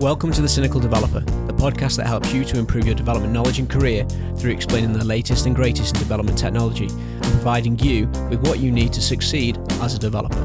Welcome to The Cynical Developer, the podcast that helps you to improve your development knowledge and career through explaining the latest and greatest in development technology and providing you with what you need to succeed as a developer.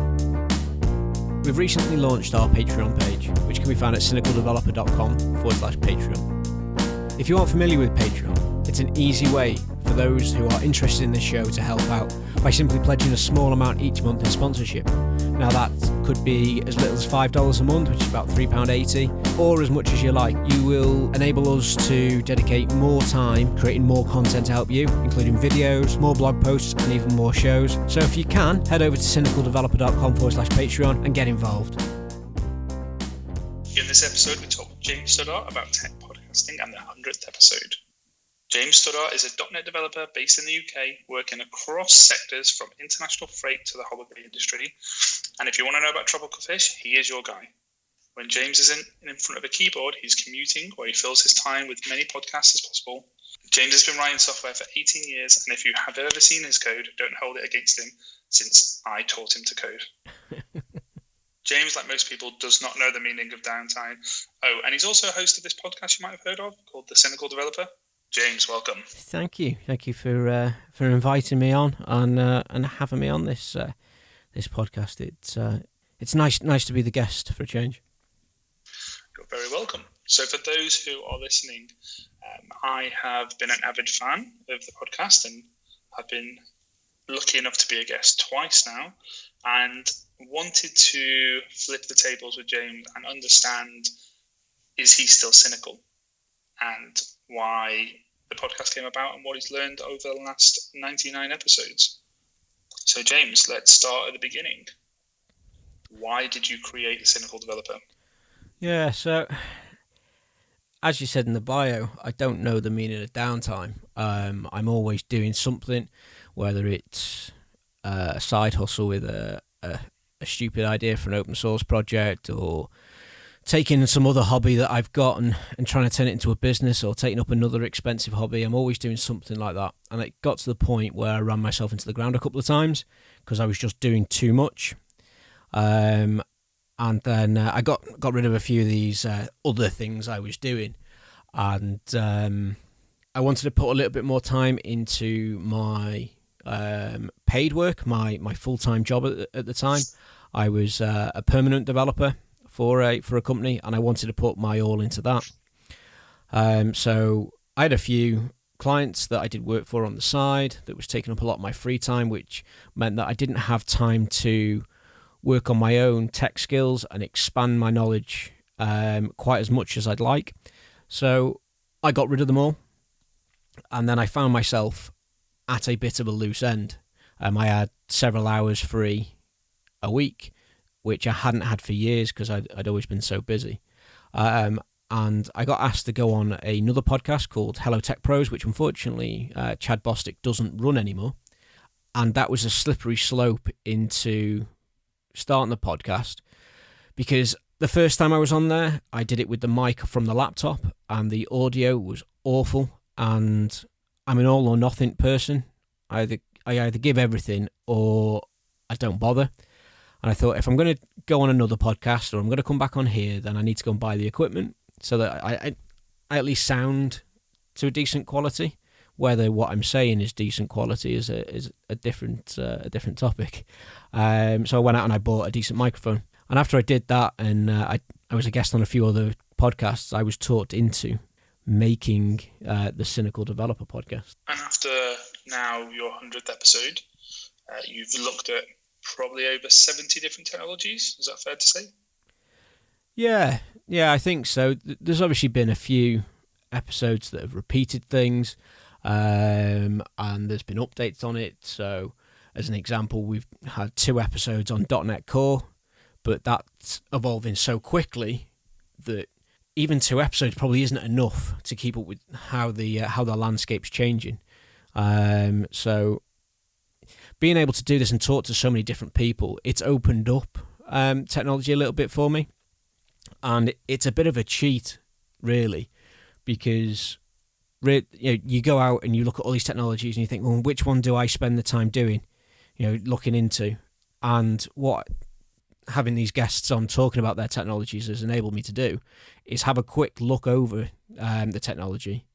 We've recently launched our Patreon page, which can be found at cynicaldeveloper.com/Patreon. If you aren't familiar with Patreon, it's an easy way for those who are interested in this show to help out by simply pledging a small amount each month in sponsorship. Now that could be as little as $5 a month, which is about £3.80, or as much as you like. You will enable us to dedicate more time creating more content to help you, including videos, more blog posts, and even more shows. So if you can, head over to cynicaldeveloper.com/Patreon and get involved. In this episode, we talk with James Studdart about tech podcasting and the 100th episode. James Studdart is a .NET developer based in the UK, working across sectors from international freight to the holiday industry. And if you want to know about tropical fish, he is your guy. When James isn't in front of a keyboard, he's commuting, where he fills his time with many podcasts as possible. James has been writing software for 18 years, and if you have ever seen his code, don't hold it against him, since I taught him to code. James, like most people, does not know the meaning of downtime. Oh, and he's also a host of this podcast you might have heard of, called The Cynical Developer. James, welcome. Thank you for inviting me on and having me on this podcast. It's nice to be the guest for a change. You're very welcome. So for those who are listening, I have been an avid fan of the podcast and have been lucky enough to be a guest twice now, and wanted to flip the tables with James and understand, is he still cynical? And why the podcast came about and what he's learned over the last 99 episodes. So James, let's start at the beginning. Why did you create The Cynical Developer? Yeah, so as you said in the bio, I don't know the meaning of downtime. I'm always doing something, whether it's a side hustle with a stupid idea for an open source project, or taking some other hobby that I've got and trying to turn it into a business, or taking up another expensive hobby. I'm always doing something like that. And it got to the point where I ran myself into the ground a couple of times because I was just doing too much. And then I got rid of a few of these other things I was doing. And I wanted to put a little bit more time into my paid work, my full-time job at the time. I was a permanent developer for a company, and I wanted to put my all into that. So I had a few clients that I did work for on the side that was taking up a lot of my free time, which meant that I didn't have time to work on my own tech skills and expand my knowledge quite as much as I'd like. So I got rid of them all, and then I found myself at a bit of a loose end. I had several hours free a week, which I hadn't had for years because I'd always been so busy. And I got asked to go on another podcast called Hello Tech Pros, which unfortunately Chad Bostic doesn't run anymore. And that was a slippery slope into starting the podcast, because the first time I was on there, I did it with the mic from the laptop, and the audio was awful. And I'm an all or nothing person. I either give everything or I don't bother. And I thought, if I'm going to go on another podcast, or I'm going to come back on here, then I need to go and buy the equipment so that I at least sound to a decent quality. Whether what I'm saying is decent quality is a different topic. So I went out and I bought a decent microphone. And after I did that, and I was a guest on a few other podcasts, I was talked into making the Cynical Developer podcast. And after now your 100th episode, you've looked at probably over 70 different technologies. Is that fair to say? Yeah, I think so. There's obviously been a few episodes that have repeated things, and there's been updates on it. So, as an example, we've had 2 episodes on .NET Core, but that's evolving so quickly that even 2 episodes probably isn't enough to keep up with how the landscape's changing. So being able to do this and talk to so many different people, it's opened up technology a little bit for me. And it's a bit of a cheat, really, because you go out and you look at all these technologies and you think, well, which one do I spend the time doing, looking into? And what having these guests on talking about their technologies has enabled me to do is have a quick look over the technology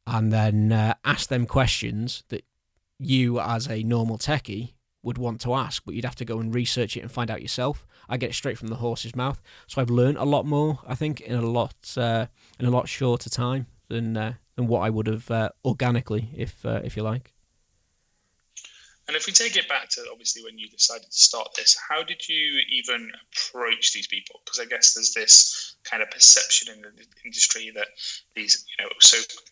and then ask them questions that you as a normal techie would want to ask, but you'd have to go and research it and find out yourself. I get it straight from the horse's mouth, so I've learned a lot more, I think, in a lot shorter time than what I would have organically, if you like. And if we take it back to obviously when you decided to start this, how did you even approach these people? Because I guess there's this kind of perception in the industry that these,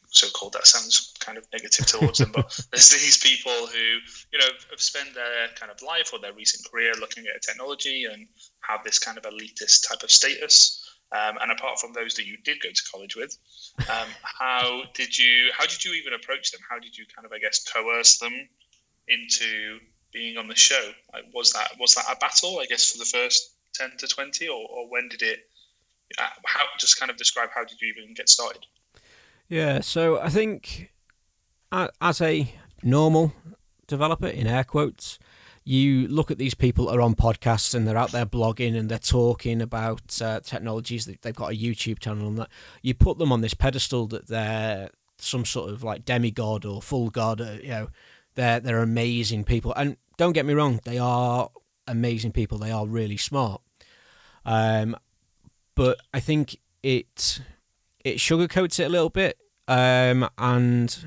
so-called, that sounds kind of negative towards them, but there's these people who, have spent their kind of life or their recent career looking at technology and have this kind of elitist type of status. And apart from those that you did go to college with, how did you even approach them? How did you kind of, I guess, coerce them into being on the show? Was that a battle, I guess, for the first 10 to 20, or when did it, how, just kind of describe, how did you even get started? Yeah, so I think as a normal developer, in air quotes, you look at these people that are on podcasts and they're out there blogging and they're talking about technologies. They've got a YouTube channel and that. You put them on this pedestal that they're some sort of like demigod or full god, They're amazing people, and don't get me wrong, they are amazing people. They are really smart, but I think it sugarcoats it a little bit. And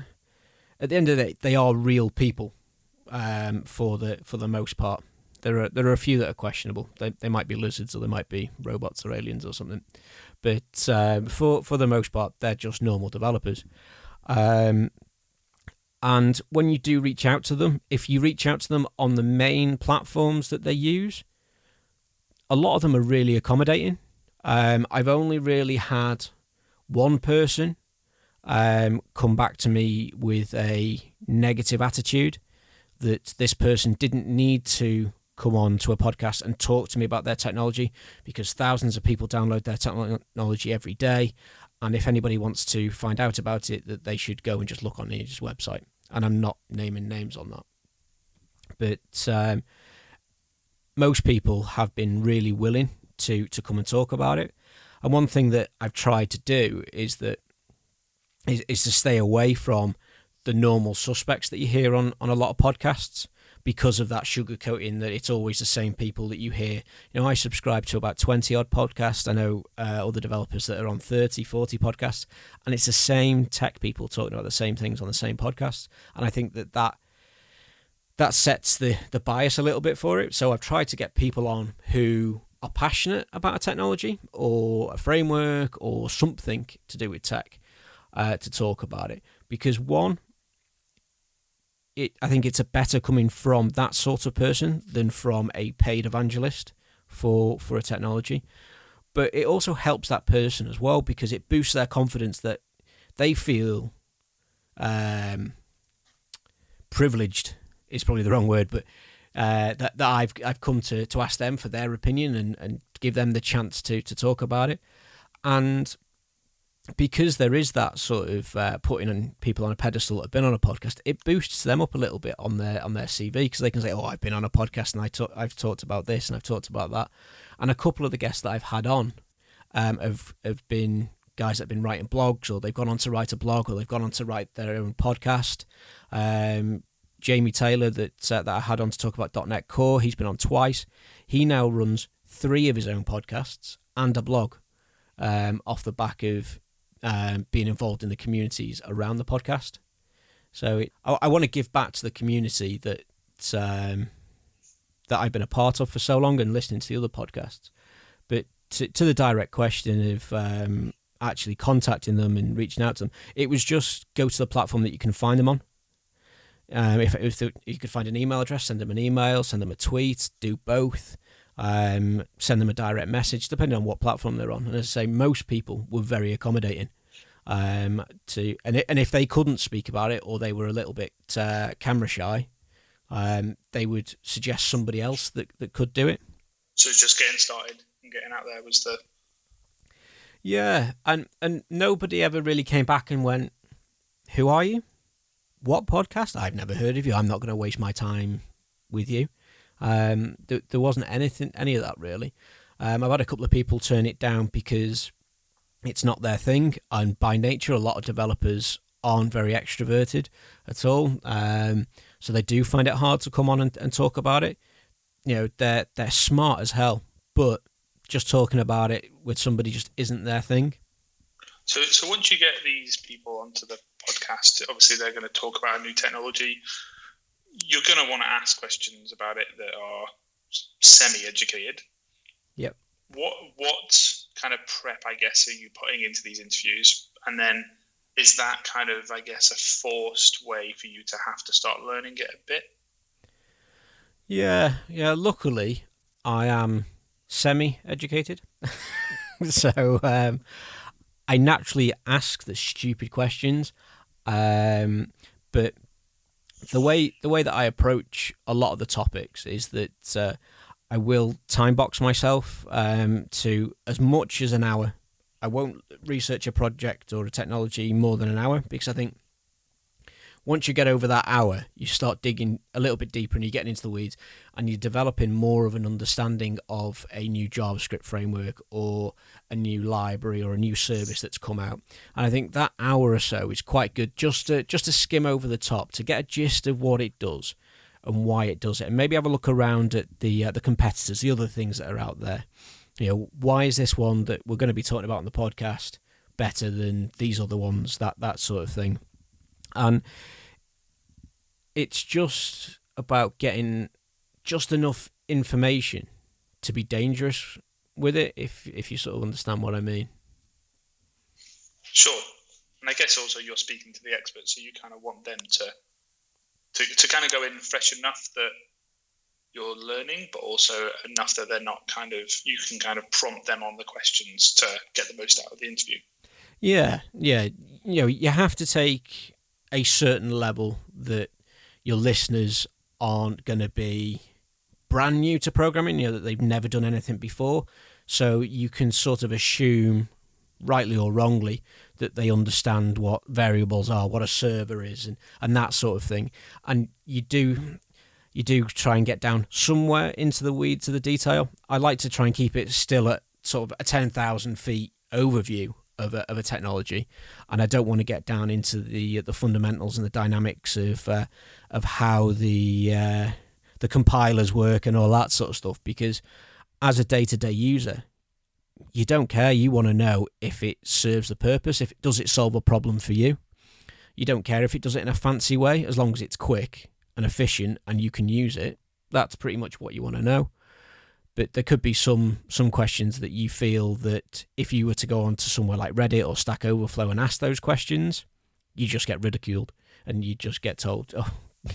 at the end of the day, they are real people. For the most part, there are a few that are questionable. They might be lizards, or they might be robots or aliens or something. But for the most part, they're just normal developers. And when you do reach out to them, if you reach out to them on the main platforms that they use, a lot of them are really accommodating. I've only really had one person come back to me with a negative attitude, that this person didn't need to come on to a podcast and talk to me about their technology, because thousands of people download their technology every day. And if anybody wants to find out about it, that they should go and just look on his website. And I'm not naming names on that. But most people have been really willing to come and talk about it. And one thing that I've tried to do is to stay away from the normal suspects that you hear on a lot of podcasts, because of that sugarcoating, that it's always the same people that you hear. I subscribe to about 20 odd podcasts. I know other developers that are on 30, 40 podcasts, and it's the same tech people talking about the same things on the same podcasts. And I think that sets the bias a little bit for it. So I've tried to get people on who are passionate about a technology or a framework or something to do with tech to talk about it, because one, I think it's a better coming from that sort of person than from a paid evangelist for a technology. But it also helps that person as well, because it boosts their confidence, that they feel privileged is probably the wrong word, but that I've come to ask them for their opinion and give them the chance to talk about it. And because there is that sort of putting on people on a pedestal that have been on a podcast, it boosts them up a little bit on their CV, because they can say, "Oh, I've been on a podcast and I've talked about this and I've talked about that." And a couple of the guests that I've had on have been guys that have been writing blogs, or they've gone on to write a blog, or they've gone on to write their own podcast. Jamie Taylor that I had on to talk about .NET Core, he's been on twice. He now runs 3 of his own podcasts and a blog off the back of being involved in the communities around the podcast. So I want to give back to the community that I've been a part of for so long, and listening to the other podcasts. But to the direct question of actually contacting them and reaching out to them, it was just go to the platform that you can find them on. If you could find an email address, send them an email, send them a tweet, do both. Send them a direct message, depending on what platform they're on. And as I say, most people were very accommodating. And if they couldn't speak about it, or they were a little bit camera shy, they would suggest somebody else that could do it. So it's just getting started and getting out there was the... Yeah, and nobody ever really came back and went, "Who are you? What podcast? I've never heard of you. I'm not going to waste my time with you." There wasn't any of that really. I've had a couple of people turn it down because it's not their thing, and by nature, a lot of developers aren't very extroverted at all. So they do find it hard to come on and talk about it. They're smart as hell, but just talking about it with somebody just isn't their thing. So once you get these people onto the podcast, obviously they're going to talk about a new technology. You're going to want to ask questions about it that are semi-educated. Yep. What kind of prep, I guess, are you putting into these interviews? And then is that kind of, I guess, a forced way for you to have to start learning it a bit? Yeah. Luckily, I am semi-educated. So I naturally ask the stupid questions. But the way that I approach a lot of the topics is that I will time box myself to as much as an hour. I won't research a project or a technology more than an hour, because I think once you get over that hour, you start digging a little bit deeper and you're getting into the weeds and you're developing more of an understanding of a new JavaScript framework or a new library or a new service that's come out. And I think that hour or so is quite good just to skim over the top, to get a gist of what it does and why it does it, and maybe have a look around at the competitors, the other things that are out there. Why is this one that we're going to be talking about on the podcast better than these other ones? That sort of thing. And it's just about getting just enough information to be dangerous with it, if you sort of understand what I mean. Sure. And I guess also you're speaking to the experts, so you kind of want them to kind of go in fresh enough that you're learning, but also enough that they're not you can kind of prompt them on the questions to get the most out of the interview. Yeah. You have to take a certain level that your listeners aren't going to be brand new to programming, that they've never done anything before. So you can sort of assume, rightly or wrongly, that they understand what variables are, what a server is, and that sort of thing. And you do try and get down somewhere into the weeds of the detail. I like to try and keep it still at sort of a 10,000 feet overview of a technology, and I don't want to get down into the fundamentals and the dynamics of how the compilers work and all that sort of stuff, because as a day-to-day user, you don't care. You want to know if it serves the purpose, does it solve a problem for you. You don't care if it does it in a fancy way, as long as it's quick and efficient and you can use it. That's pretty much what you want to know. But there could be some questions that you feel that if you were to go onto somewhere like Reddit or Stack Overflow and ask those questions, you just get ridiculed and you just get told, oh,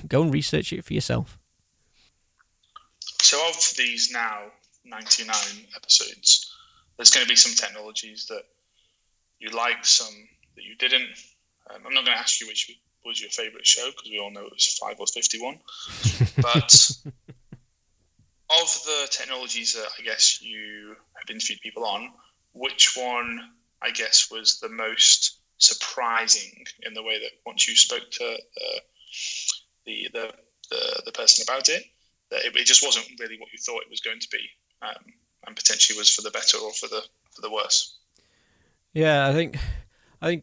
go and research it for yourself. So of these now 99 episodes, there's going to be some technologies that you liked, some that you didn't. I'm not going to ask you which was your favourite show, because we all know it was 5 or 51. But of the technologies that I guess you have interviewed people on, which one, I guess, was the most surprising in the way that once you spoke to the person about it, that it just wasn't really what you thought it was going to be, and potentially was for the better or for the worse? Yeah, I think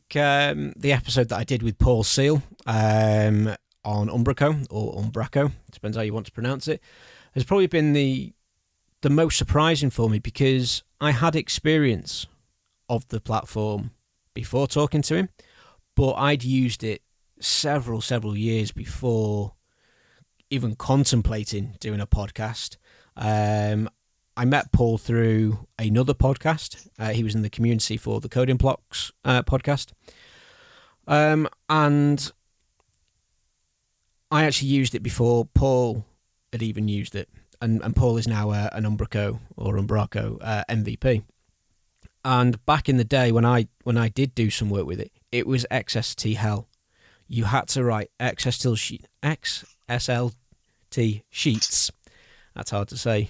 the episode that I did with Paul Seal on Umbraco, or Umbraco, depends how you want to pronounce it, has probably been the most surprising for me, because I had experience of the platform before talking to him, but I'd used it several years before even contemplating doing a podcast. I met Paul through another podcast. He was in the community for the Coding Blocks podcast. And I actually used it before Paul had even used it. And Paul is now an Umbraco MVP. And back in the day when I did do some work with it, it was XST hell. You had to write XSLT sheets. That's hard to say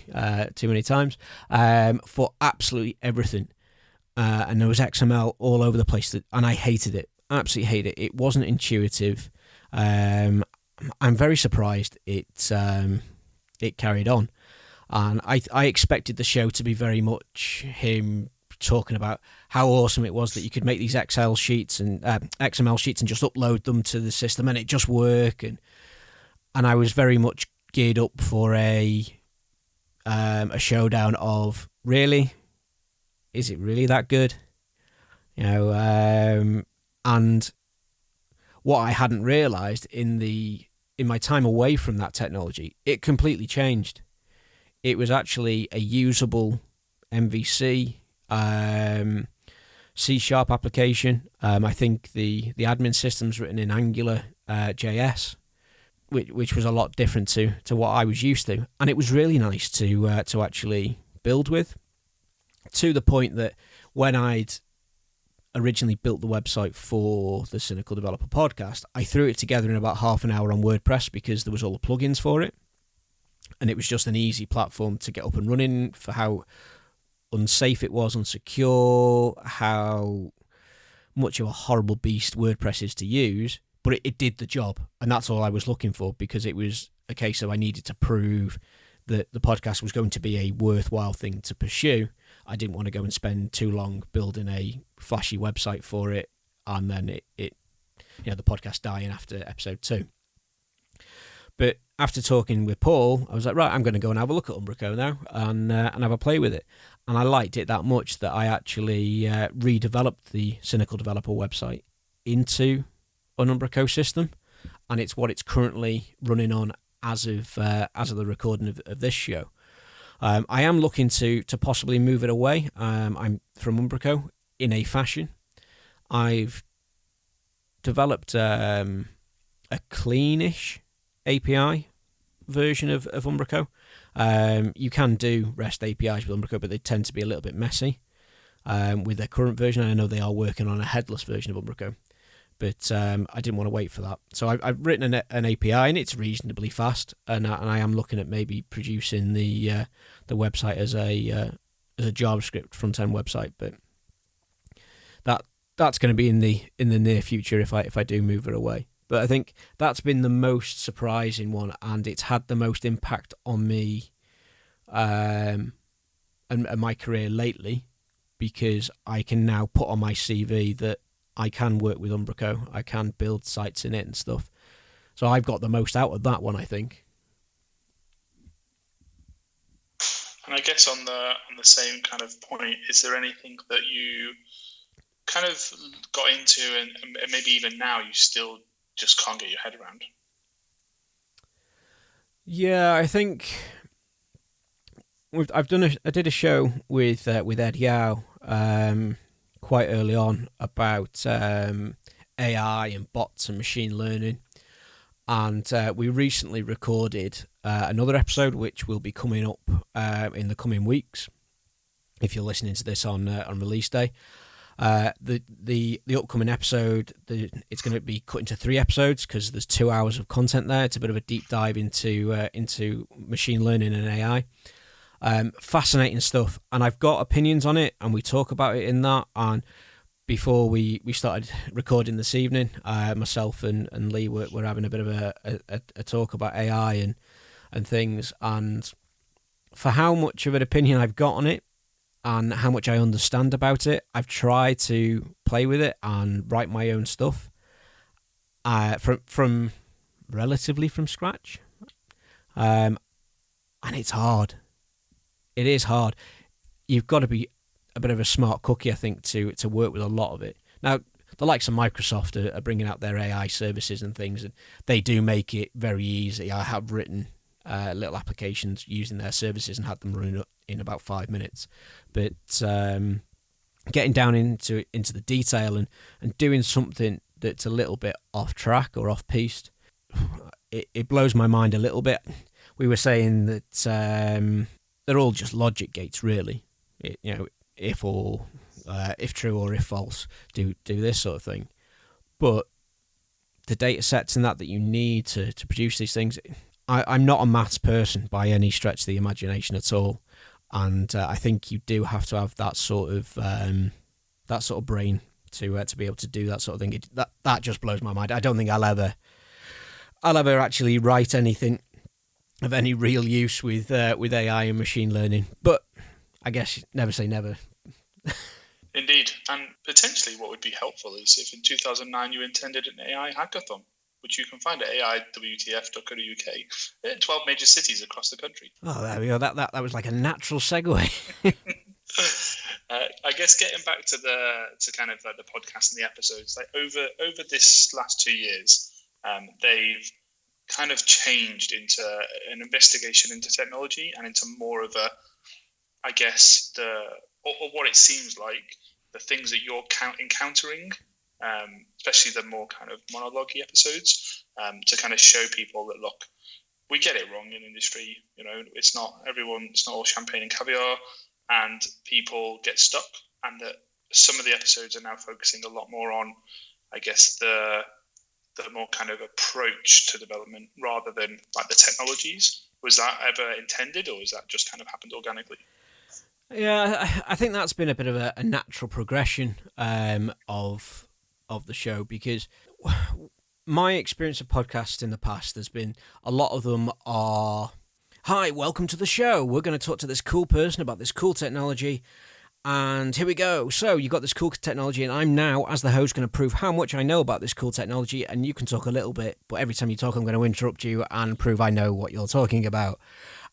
too many times, for absolutely everything. And there was XML all over the place, and I hated it. Absolutely hated it. It wasn't intuitive. I'm very surprised it it carried on. And I expected the show to be very much him talking about how awesome it was that you could make these Excel sheets and XML sheets and just upload them to the system and it just work. And I was very much geared up for a showdown of, really? Is it really that good? And what I hadn't realised in my time away from that technology, it completely changed. It was actually a usable MVC, C# application. I think the admin system's written in Angular JS, which was a lot different to what I was used to, and it was really nice to actually build with. To the point that when I'd originally built the website for the Cynical Developer podcast, I threw it together in about half an hour on WordPress because there was all the plugins for it. And it was just an easy platform to get up and running for how unsafe it was, unsecure, how much of a horrible beast WordPress is to use. But it did the job. And that's all I was looking for, because it was a case of I needed to prove that the podcast was going to be a worthwhile thing to pursue. I didn't want to go and spend too long building a flashy website for it and then the podcast dying after episode 2. But after talking with Paul, I was like, right, I'm going to go and have a look at Umbraco now and have a play with it. And I liked it that much that I actually redeveloped the Cynical Developer website into an Umbraco system, and it's what it's currently running on as of the recording of this show. I am looking to possibly move it away. I'm from Umbraco in a fashion. I've developed a cleanish API version of Umbraco. You can do REST APIs with Umbraco, but they tend to be a little bit messy with their current version. I know they are working on a headless version of Umbraco, but I didn't want to wait for that. So I've written an API, and it's reasonably fast, and I am looking at maybe producing the website as a JavaScript front-end website, but that's going to be in the near future if I do move it away. But I think that's been the most surprising one, and it's had the most impact on me and my career lately, because I can now put on my CV that I can work with Umbraco, I can build sites in it and stuff. So I've got the most out of that one, I think. And I guess on the same kind of point, is there anything that you kind of got into and maybe even now you still just can't get your head around? Yeah, I think I did a show with Ed Yao quite early on about AI and bots and machine learning, and we recently recorded another episode which will be coming up in the coming weeks. If you're listening to this on release day. The upcoming episode, it's going to be cut into 3 episodes because there's 2 hours of content there. It's a bit of a deep dive into machine learning and AI. Fascinating stuff, and I've got opinions on it, and we talk about it in that. And before we started recording this evening, myself and Lee were having a bit of a talk about AI and things, and for how much of an opinion I've got on it and how much I understand about it, I've tried to play with it and write my own stuff from relatively from scratch, and it's hard. It is hard. You've got to be a bit of a smart cookie, I think, to work with a lot of it. Now, the likes of Microsoft are bringing out their AI services and things, and they do make it very easy. I have written little applications using their services and had them running in about 5 minutes. But getting down into the detail and doing something that's a little bit off track or off piste, it blows my mind a little bit. We were saying that they're all just logic gates, really. If true or if false, do this sort of thing. But the data sets and that you need to produce these things, I'm not a maths person by any stretch of the imagination at all, and I think you do have to have that sort of brain to be able to do that sort of thing. That just blows my mind. I don't think I'll ever actually write anything of any real use with AI and machine learning. But I guess never say never. Indeed. And potentially what would be helpful is if in 2009 you intended an AI hackathon, which you can find at aiwtf.co.uk, in 12 major cities across the country. Oh, there we go. That was like a natural segue. I guess getting back to kind of like the podcast and the episodes, like over this last 2 years, they've kind of changed into an investigation into technology and into more of a, I guess, or what it seems like, the things that you're encountering, especially the more kind of monologue-y episodes, to kind of show people that, look, we get it wrong in industry. You know, it's not all champagne and caviar, and people get stuck, and that some of the episodes are now focusing a lot more on, I guess, the more kind of approach to development rather than like the technologies. Was that ever intended, or has that just kind of happened organically? Yeah, I think that's been a bit of a natural progression of the show, because my experience of podcasts in the past, there's been a lot of them are, hi, welcome to the show. We're going to talk to this cool person about this cool technology. And here we go. So you got this cool technology, and I'm now, as the host, going to prove how much I know about this cool technology. And you can talk a little bit, but every time you talk, I'm going to interrupt you and prove I know what you're talking about.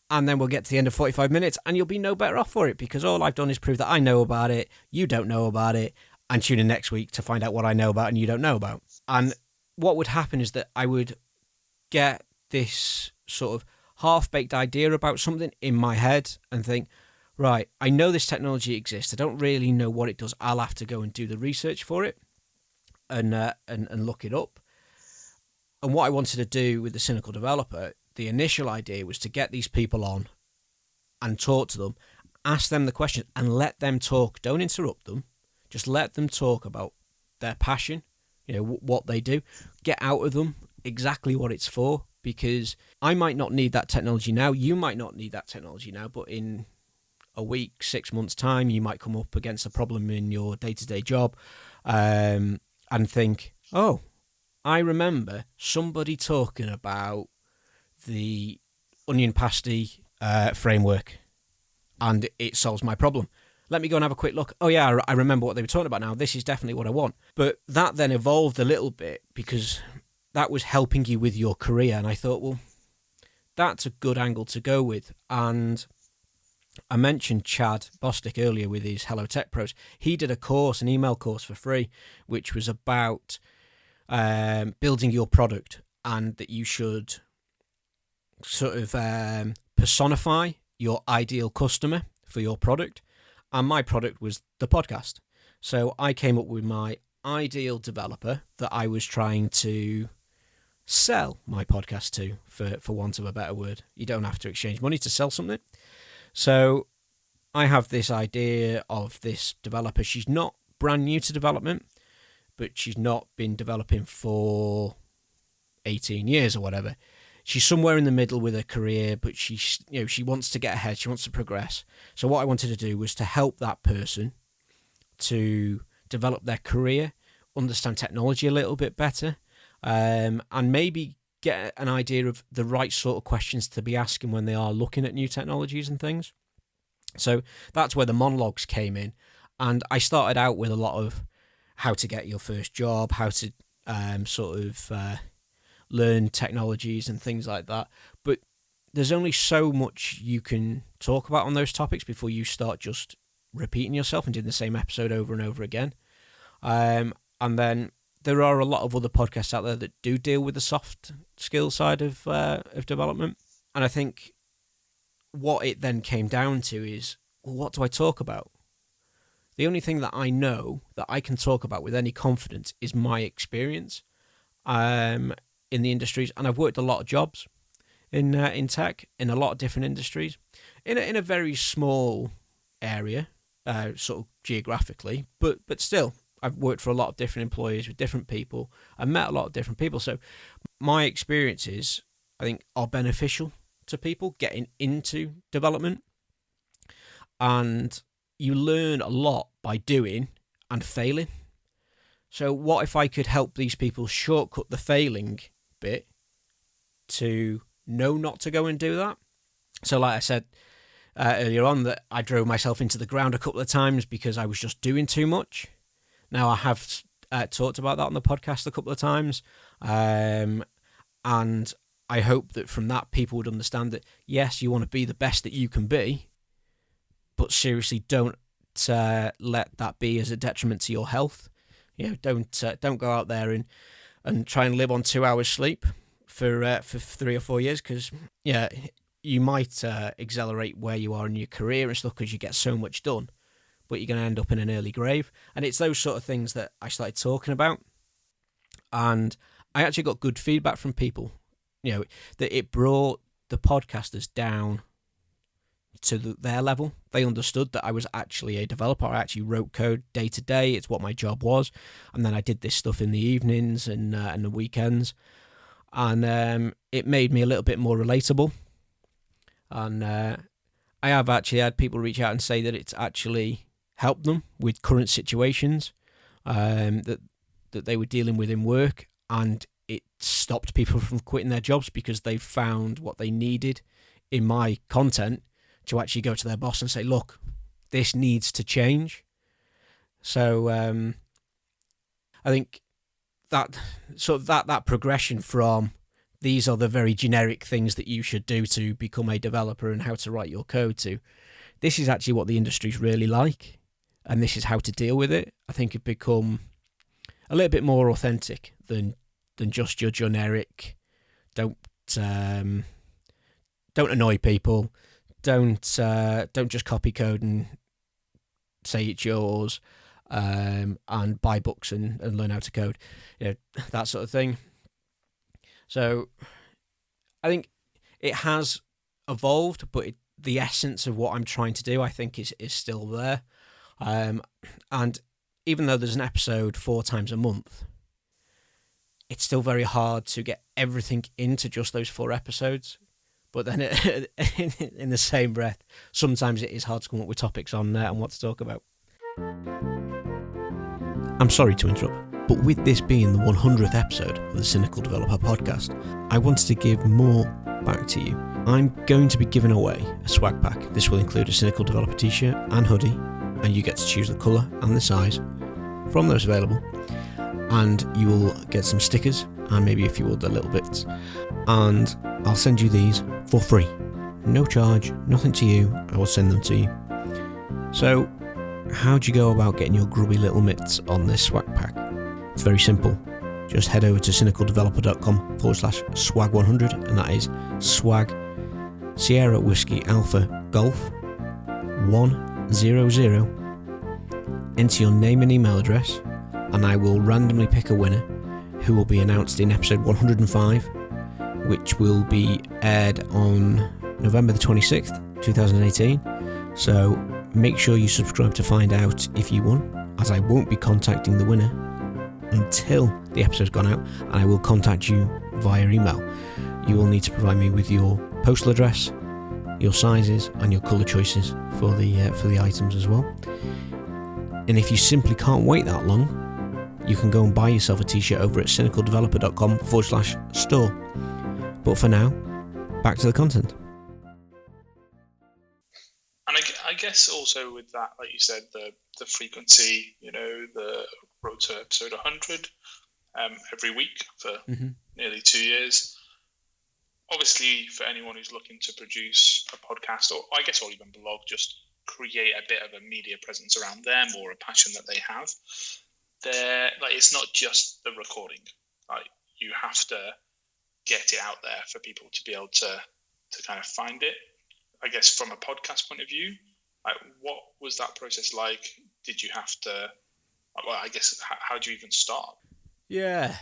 And then we'll get to the end of 45 minutes, and you'll be no better off for it, because all I've done is prove that I know about it, you don't know about it, and tune in next week to find out what I know about and you don't know about. And what would happen is that I would get this sort of half-baked idea about something in my head and think, right, I know this technology exists. I don't really know what it does. I'll have to go and do the research for it and look it up. And what I wanted to do with the Cynical Developer, the initial idea was to get these people on and talk to them, ask them the questions and let them talk. Don't interrupt them. Just let them talk about their passion, what they do. Get out of them exactly what it's for, because I might not need that technology now. You might not need that technology now, but in a week, 6 months' time, you might come up against a problem in your day-to-day job and think, oh, I remember somebody talking about the onion pasty framework and it solves my problem. Let me go and have a quick look. Oh yeah, I remember what they were talking about now. This is definitely what I want. But that then evolved a little bit because that was helping you with your career. And I thought, well, that's a good angle to go with. And I mentioned Chad Bostic earlier with his Hello Tech Pros. He did a course, an email course for free, which was about building your product, and that you should sort of personify your ideal customer for your product. And my product was the podcast. So I came up with my ideal developer that I was trying to sell my podcast to, for want of a better word. You don't have to exchange money to sell something. So I have this idea of this developer. She's not brand new to development, but she's not been developing for 18 years or whatever. She's somewhere in the middle with her career, but she wants to get ahead. She wants to progress. So what I wanted to do was to help that person to develop their career, understand technology a little bit better, and maybe get an idea of the right sort of questions to be asking when they are looking at new technologies and things. So that's where the monologues came in. And I started out with a lot of how to get your first job, how to learn technologies and things like that. But there's only so much you can talk about on those topics before you start just repeating yourself and doing the same episode over and over again. And then there are a lot of other podcasts out there that do deal with the soft skill side of development. And I think what it then came down to is, well, what do I talk about? The only thing that I know that I can talk about with any confidence is my experience in the industries. And I've worked a lot of jobs in tech, in a lot of different industries, in a very small area, sort of geographically, but still, I've worked for a lot of different employers with different people. I've met a lot of different people. So my experiences, I think, are beneficial to people getting into development. And you learn a lot by doing and failing. So what if I could help these people shortcut the failing bit to know not to go and do that. So like I said earlier on, that I drove myself into the ground a couple of times because I was just doing too much. Now, I have talked about that on the podcast a couple of times, and I hope that from that people would understand that, yes, you want to be the best that you can be, but seriously, don't let that be as a detriment to your health. Don't go out there and try and live on 2 hours sleep for 3 or 4 years, because you might accelerate where you are in your career and stuff because you get so much done, but you're going to end up in an early grave. And it's those sort of things that I started talking about, and I actually got good feedback from people, that it brought the podcasters down to their level. They understood that I was actually a developer. I actually wrote code day to day. It's what my job was. And then I did this stuff in the evenings and the weekends. And it made me a little bit more relatable. And I have actually had people reach out and say that it's actually helped them with current situations that they were dealing with in work. And it stopped people from quitting their jobs because they found what they needed in my content to actually go to their boss and say, look, this needs to change. So I think that sort of that progression from these are the very generic things that you should do to become a developer and how to write your code to, this is actually what the industry's really like, and this is how to deal with it. I think it'd become a little bit more authentic than just your generic, don't annoy people, don't just copy code and say it's yours, and buy books and learn how to code, that sort of thing. So I think it has evolved, but the essence of what I'm trying to do, I think, is still there. And even though there's an episode 4 times a month, it's still very hard to get everything into just those 4 episodes. But then in the same breath, sometimes it is hard to come up with topics on and what to talk about. I'm sorry to interrupt, but with this being the 100th episode of the Cynical Developer Podcast, I wanted to give more back to you. I'm going to be giving away a swag pack. This will include a Cynical Developer t-shirt and hoodie, and you get to choose the colour and the size from those available. And you will get some stickers and maybe a few other little bits. And I'll send you these for free. No charge, nothing to you. I will send them to you. So, how do you go about getting your grubby little mitts on this swag pack? It's very simple. Just head over to cynicaldeveloper.com/swag100, and that is swag Sierra Whiskey Alpha Golf 100. Enter your name and email address, and I will randomly pick a winner who will be announced in episode 105, which will be aired on November the 26th, 2018. So make sure you subscribe to find out if you won, as I won't be contacting the winner until the episode's gone out, and I will contact you via email. You will need to provide me with your postal address, your sizes, and your colour choices for the items as well. And if you simply can't wait that long, you can go and buy yourself a t-shirt over at cynicaldeveloper.com/store. But for now, back to the content. And I guess also with that, like you said, the frequency, the road to episode 100 every week for nearly 2 years. Obviously, for anyone who's looking to produce a podcast, or I guess, or even blog, just create a bit of a media presence around them or a passion that they have. It's not just the recording. You have to get it out there for people to be able to kind of find it. I guess from a podcast point of view, what was that process like? Did you have to? I guess how do you even start? Yeah,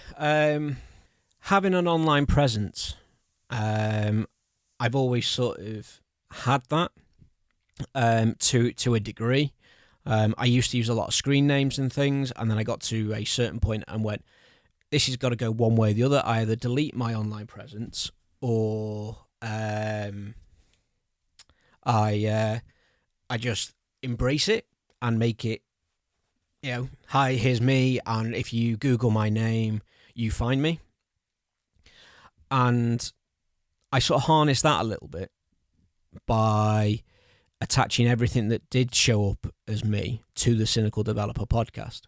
having an online presence. I've always sort of had that to a degree. I used to use a lot of screen names and things, and then I got to a certain point and went, this has got to go one way or the other. I either delete my online presence or I just embrace it and make it, hi, here's me, and if you Google my name, you find me. And I sort of harnessed that a little bit by attaching everything that did show up as me to the Cynical Developer podcast.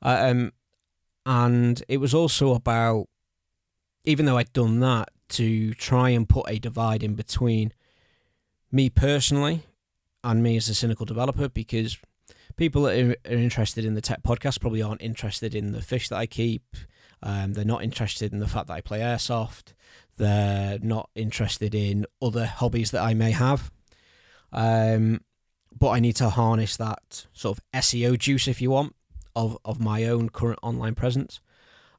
And it was also about, even though I'd done that, to try and put a divide in between me personally and me as a cynical developer, because people that are interested in the tech podcast probably aren't interested in the fish that I keep. They're not interested in the fact that I play airsoft. They're not interested in other hobbies that I may have. But I need to harness that sort of SEO juice, if you want, of my own current online presence.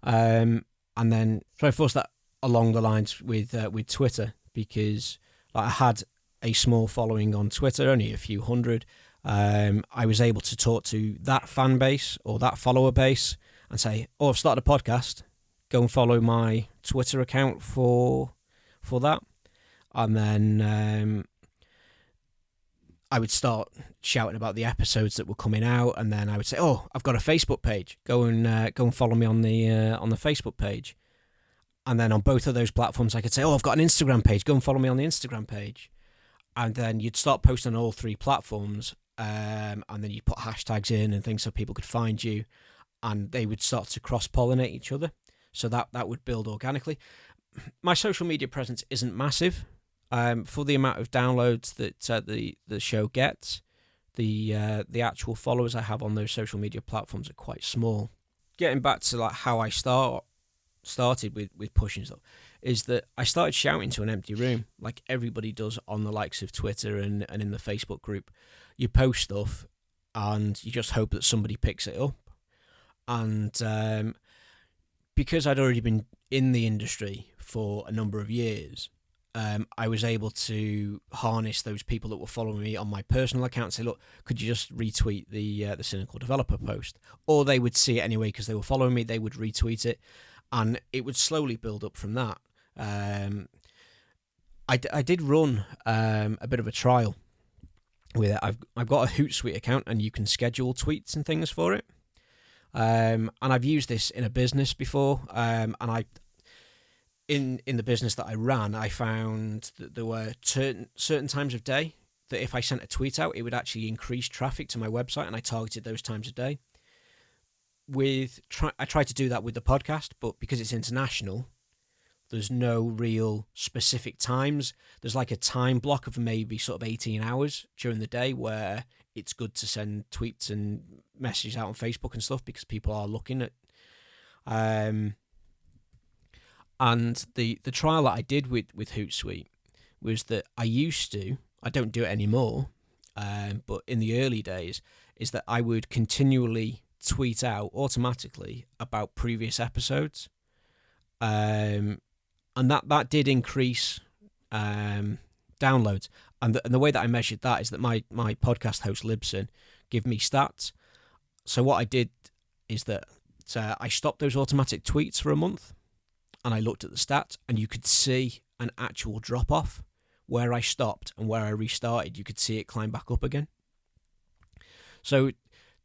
And then try to force that along the lines with Twitter, because I had a small following on Twitter, only a few hundred. I was able to talk to that fan base or that follower base and say, I've started a podcast, go and follow my Twitter account for that. And then I would start shouting about the episodes that were coming out, and then I would say, I've got a Facebook page, go and follow me on the Facebook page. And then on both of those platforms, I could say, I've got an Instagram page, go and follow me on the Instagram page. And then you'd start posting on all three platforms, and then you'd put hashtags in and things so people could find you, and they would start to cross-pollinate each other. So that would build organically. My social media presence isn't massive. For the amount of downloads that the show gets, the actual followers I have on those social media platforms are quite small. Getting back to how I started with pushing stuff, is that I started shouting to an empty room, like everybody does on the likes of Twitter and in the Facebook group. You post stuff and you just hope that somebody picks it up. And because I'd already been in the industry for a number of years, I was able to harness those people that were following me on my personal account and say, look, could you just retweet the Cynical Developer post? Or they would see it anyway because they were following me, they would retweet it, and it would slowly build up from that. I did run a bit of a trial with it. I've got a Hootsuite account, and you can schedule tweets and things for it. And I've used this in a business before, and in the business that I ran, I found that there were certain times of day that if I sent a tweet out, it would actually increase traffic to my website, and I targeted those times of day. I tried to do that with the podcast, but because it's international, there's no real specific times. There's like a time block of maybe sort of 18 hours during the day where it's good to send tweets and messages out on Facebook and stuff because people are looking at. And the trial that I did with Hootsuite was that I don't do it anymore, but in the early days, is that I would continually tweet out automatically about previous episodes. And that did increase downloads. And the way that I measured that is that my podcast host, Libsyn, give me stats. So what I did is that I stopped those automatic tweets for a month, and I looked at the stats, and you could see an actual drop-off where I stopped and where I restarted. You could see it climb back up again. So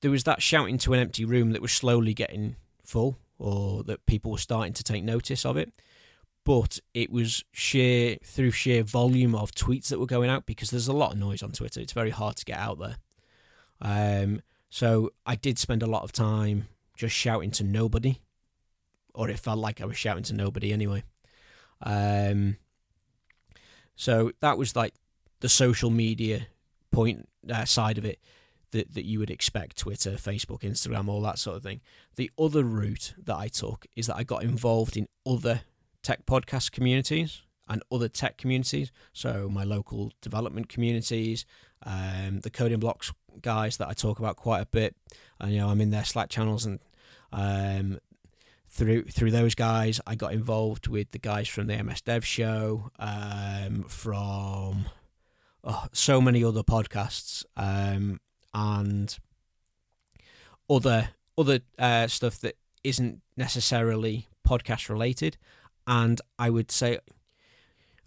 there was that shouting to an empty room that was slowly getting full, or that people were starting to take notice of it. But it was sheer volume of tweets that were going out, because there's a lot of noise on Twitter. It's very hard to get out there. So I did spend a lot of time just shouting to nobody, or it felt like I was shouting to nobody anyway. So that was like the social media side of it that you would expect: Twitter, Facebook, Instagram, all that sort of thing. The other route that I took is that I got involved in other tech podcast communities and other tech communities. So my local development communities, the Coding Blocks guys that I talk about quite a bit, and I'm in their Slack channels, and through those guys I got involved with the guys from the MS Dev Show, from so many other podcasts, and other stuff that isn't necessarily podcast related. And I would say,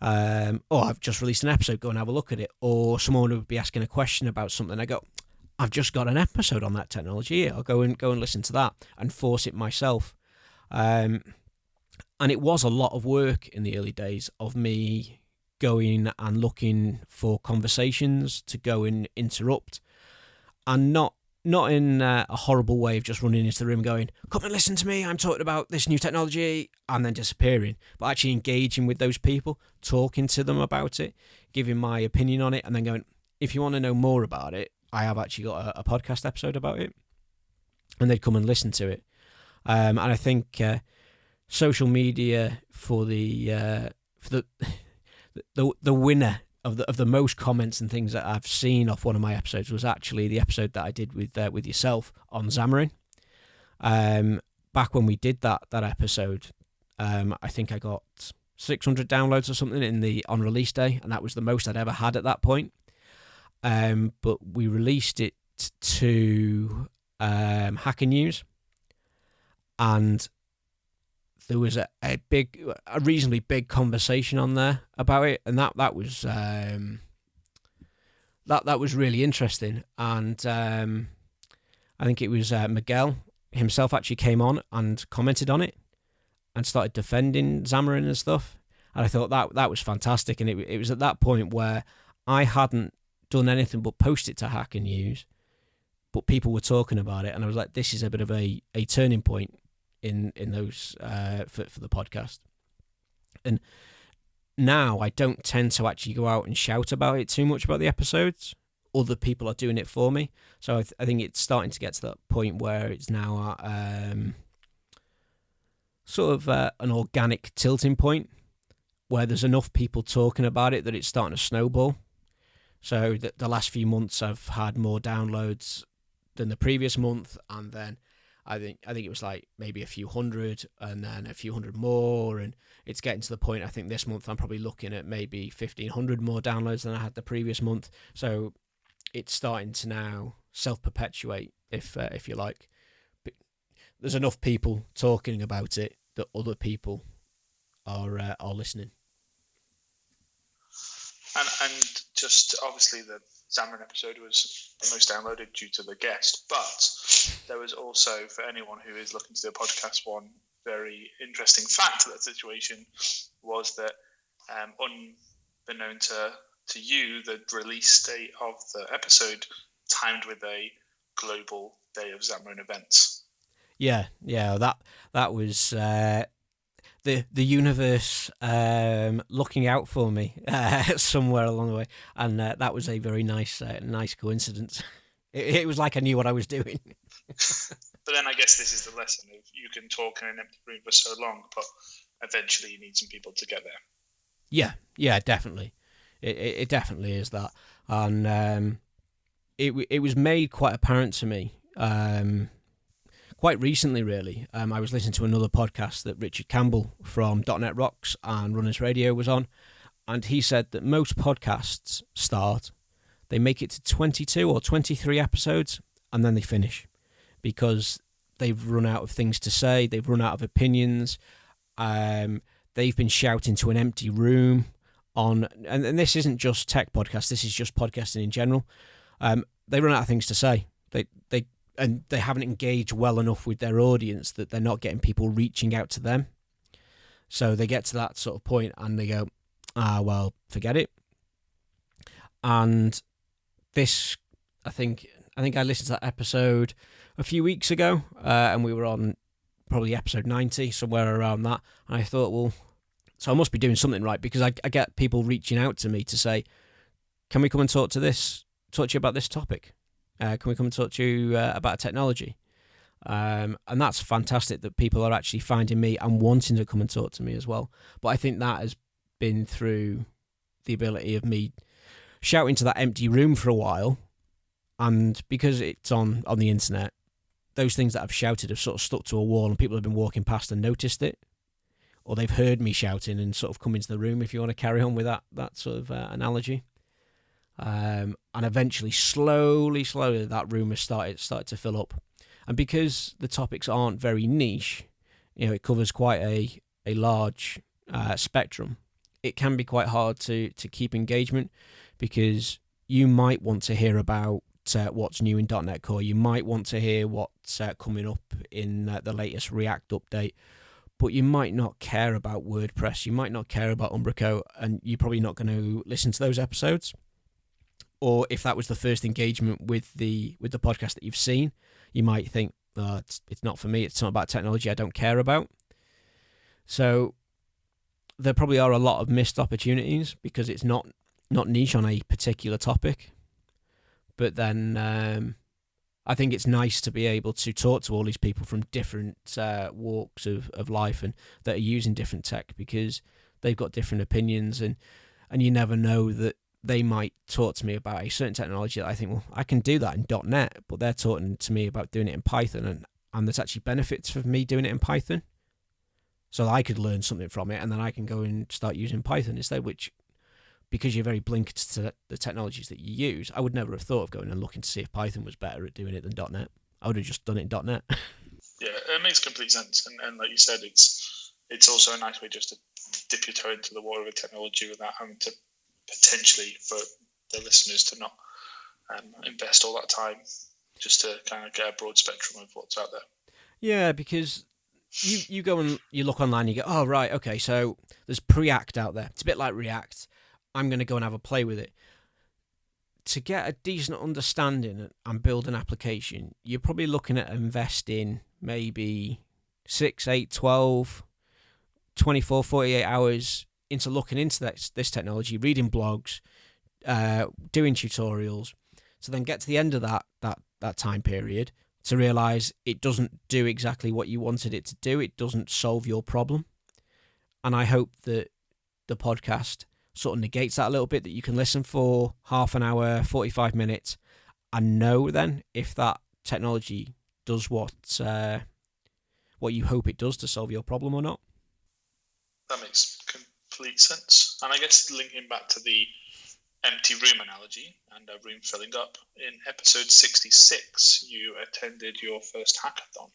I've just released an episode, go and have a look at it. Or someone would be asking a question about something. I go, I've just got an episode on that technology. I'll go and listen to that and force it myself. And And it was a lot of work in the early days of me going and looking for conversations to go and interrupt, and not in a horrible way of just running into the room going, come and listen to me, I'm talking about this new technology, and then disappearing, but actually engaging with those people, talking to them about it, giving my opinion on it, and then going, if you want to know more about it, I have actually got a podcast episode about it, and they'd come and listen to it. And I think social media for the winner of the most comments and things that I've seen off one of my episodes was actually the episode that I did with yourself on Xamarin. Back when we did that episode, I think I got 600 downloads or something on release day, and that was the most I'd ever had at that point. But we released it to Hacker News, and there was a reasonably big conversation on there about it, and that was that was really interesting. And I think it was Miguel himself actually came on and commented on it and started defending Xamarin and stuff. And I thought that was fantastic. And it was at that point where I hadn't done anything but post it to Hacker News, but people were talking about it, and I was like, this is a bit of a turning point in those for the podcast. And now I don't tend to actually go out and shout about it too much about the episodes. Other people are doing it for me, so I think it's starting to get to that point where it's now sort of an organic tilting point where there's enough people talking about it that it's starting to snowball. So the last few months I've had more downloads than the previous month, and then I think it was like maybe a few hundred, and then a few hundred more, and it's getting to the point, I think this month I'm probably looking at maybe 1,500 more downloads than I had the previous month. So it's starting to now self-perpetuate, if you like. But there's enough people talking about it that other people are listening. And just obviously the Xamarin episode was the most downloaded due to the guest, but there was also, for anyone who is looking to do a podcast, one very interesting fact of that situation was that unbeknown to you, the release date of the episode timed with a global day of Xamarin events. Yeah, that was the universe looking out for me somewhere along the way, and that was a very nice coincidence. It was like I knew what I was doing. But then I guess this is the lesson of you can talk in an empty room for so long, but eventually you need some people to get there. Yeah, definitely. It definitely is that, and it was made quite apparent to me quite recently, really. I was listening to another podcast that Richard Campbell from .NET Rocks and Runners Radio was on, and he said that most podcasts they make it to 22 or 23 episodes, and then they finish because they've run out of things to say, they've run out of opinions, they've been shouting to an empty room on, and this isn't just tech podcasts, this is just podcasting in general. They run out of things to say. They haven't engaged well enough with their audience that they're not getting people reaching out to them. So they get to that sort of point and they go, well, forget it. And this, I think I listened to that episode a few weeks ago, and we were on probably episode 90, somewhere around that. And I thought, well, so I must be doing something right, because I get people reaching out to me to say, can we come and talk to you about this topic? Can we come and talk to you about technology? And that's fantastic that people are actually finding me and wanting to come and talk to me as well. But I think that has been through the ability of me shouting to that empty room for a while, and because it's on the internet, those things that I've shouted have sort of stuck to a wall, and people have been walking past and noticed it, or they've heard me shouting and sort of come into the room, if you want to carry on with that sort of analogy. And eventually, slowly, that room has started to fill up. And because the topics aren't very niche, it covers quite a large spectrum, it can be quite hard to keep engagement, because you might want to hear about what's new in .NET Core. You might want to hear what's coming up in the latest React update. but you might not care about WordPress, you might not care about Umbrico, and you're probably not going to listen to those episodes. Or if that was the first engagement with the podcast that you've seen, you might think, oh, it's not for me, it's not about technology I don't care about. So there probably are a lot of missed opportunities because it's not niche on a particular topic. But then I think it's nice to be able to talk to all these people from different walks of life and that are using different tech, because they've got different opinions, and you never know that they might talk to me about a certain technology that I think, well, I can do that in .NET, but they're talking to me about doing it in Python, and there's actually benefits for me doing it in Python. So I could learn something from it, and then I can go and start using Python instead, which, because you're very blinkered to the technologies that you use, I would never have thought of going and looking to see if Python was better at doing it than .NET. I would have just done it in .NET. Yeah, it makes complete sense. And like you said, it's also a nice way just to dip your toe into the water of a technology without having to potentially, for the listeners, to not invest all that time, just to kind of get a broad spectrum of what's out there. Yeah, because you go and you look online, you go, oh, right, okay, so there's Preact out there. It's a bit like React. I'm going to go and have a play with it. To get a decent understanding and build an application, you're probably looking at investing maybe 6, 8, 12, 24, 48 hours into looking into this technology, reading blogs, doing tutorials, to then get to the end of that time period to realise it doesn't do exactly what you wanted it to do. It doesn't solve your problem. And I hope that the podcast sort of negates that a little bit, that you can listen for half an hour, 45 minutes, and know then if that technology does what you hope it does to solve your problem or not. That makes complete sense. And I guess linking back to the empty room analogy and a room filling up, in episode 66, you attended your first hackathon.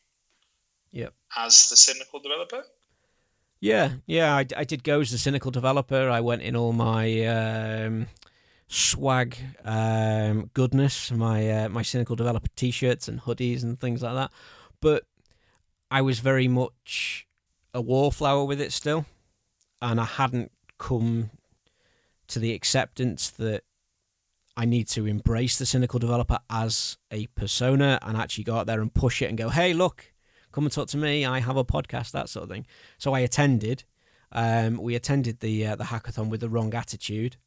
Yep. As the cynical developer? Yeah, I did go as the cynical developer. I went in all my swag goodness, my cynical developer t-shirts and hoodies and things like that. But I was very much a wallflower with it still, and I hadn't come to the acceptance that I need to embrace the cynical developer as a persona and actually go out there and push it and go, hey, look, come and talk to me, I have a podcast, that sort of thing. So I attended. We attended the hackathon with the wrong attitude,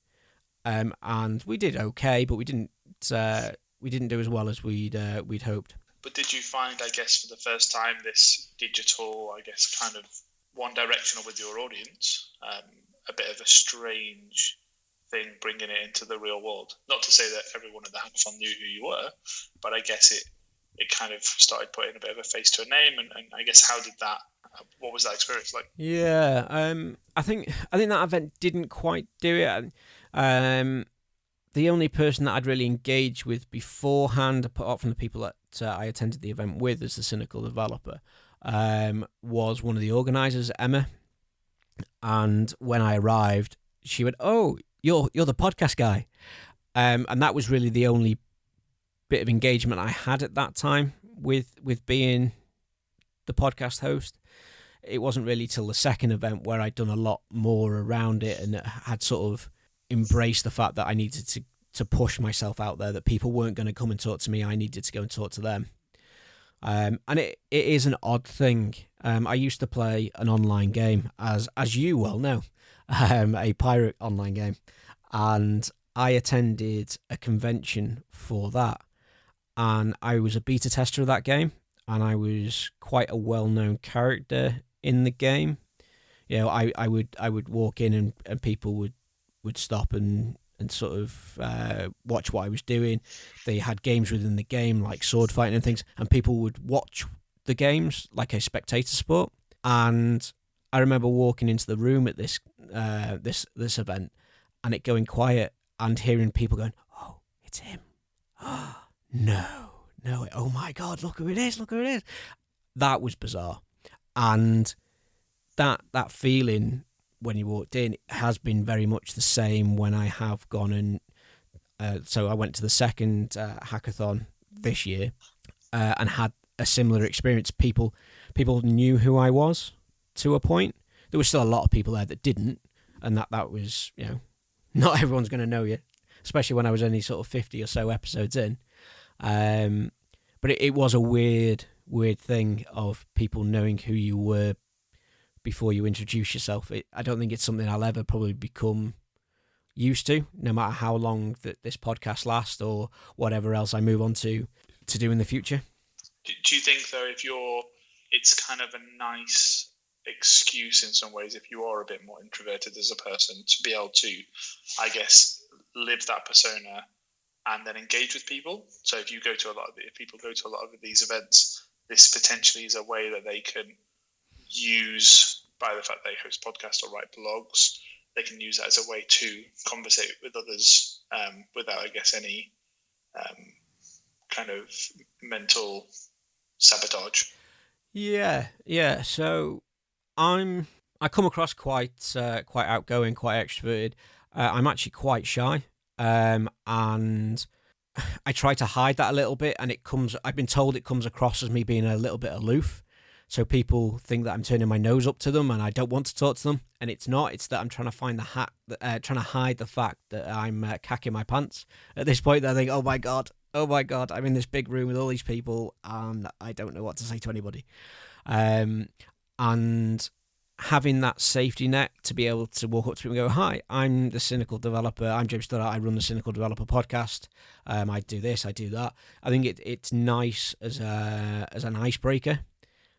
and we did okay, but we didn't do as well as we'd hoped. But did you find, I guess, for the first time, this digital, I guess, kind of one-directional with your audience, a bit of a strange thing bringing it into the real world? Not to say that everyone at the hackathon knew who you were, but I guess it kind of started putting a bit of a face to a name, and I guess what was that experience like? Yeah, I think that event didn't quite do it. The only person that I'd really engaged with beforehand, apart from the people that I attended the event with as the cynical developer, was one of the organisers, Emma. And when I arrived, she went, "Oh, you're the podcast guy," and that was really the only bit of engagement I had at that time with being the podcast host. It wasn't really till the second event where I'd done a lot more around it and had sort of embraced the fact that I needed to push myself out there, that people weren't going to come and talk to me, I needed to go and talk to them. And it is an odd thing. I used to play an online game, as you well know, a pirate online game, and I attended a convention for that, and I was a beta tester of that game, and I was quite a well-known character in the game. You know, I would walk in and people would stop and sort of watch what I was doing. They had games within the game like sword fighting and things, and people would watch the games like a spectator sport. And I remember walking into the room at this event and it going quiet and hearing people going, "Oh, it's him. No, oh my God, look who it is. That was bizarre. And that feeling when you walked in has been very much the same when I have gone and so I went to the second hackathon this year and had a similar experience. People knew who I was, to a point. There was still a lot of people there that didn't, and that was, not everyone's going to know you, especially when I was only sort of 50 or so episodes in. But it was a weird thing of people knowing who you were before you introduce yourself. I don't think it's something I'll ever probably become used to, no matter how long that this podcast lasts or whatever else I move on to do in the future. Do you think, though, it's kind of a nice excuse in some ways, if you are a bit more introverted as a person, to be able to, I guess, live that persona and then engage with people? So if people go to a lot of these events, this potentially is a way that they can use, by the fact they host podcasts or write blogs, they can use that as a way to conversate with others without, I guess, any kind of mental sabotage. Yeah. So I come across quite outgoing, quite extroverted. I'm actually quite shy, and I try to hide that a little bit. And I've been told it comes across as me being a little bit aloof. So people think that I'm turning my nose up to them and I don't want to talk to them, and it's not. It's that I'm trying to trying to hide the fact that I'm cacking my pants at this point. I think, oh my god, I'm in this big room with all these people and I don't know what to say to anybody. And having that safety net to be able to walk up to people and go, hi, I'm the Cynical Developer. I'm James Studdart. I run the Cynical Developer podcast. I do this, I do that. I think it's nice as an icebreaker.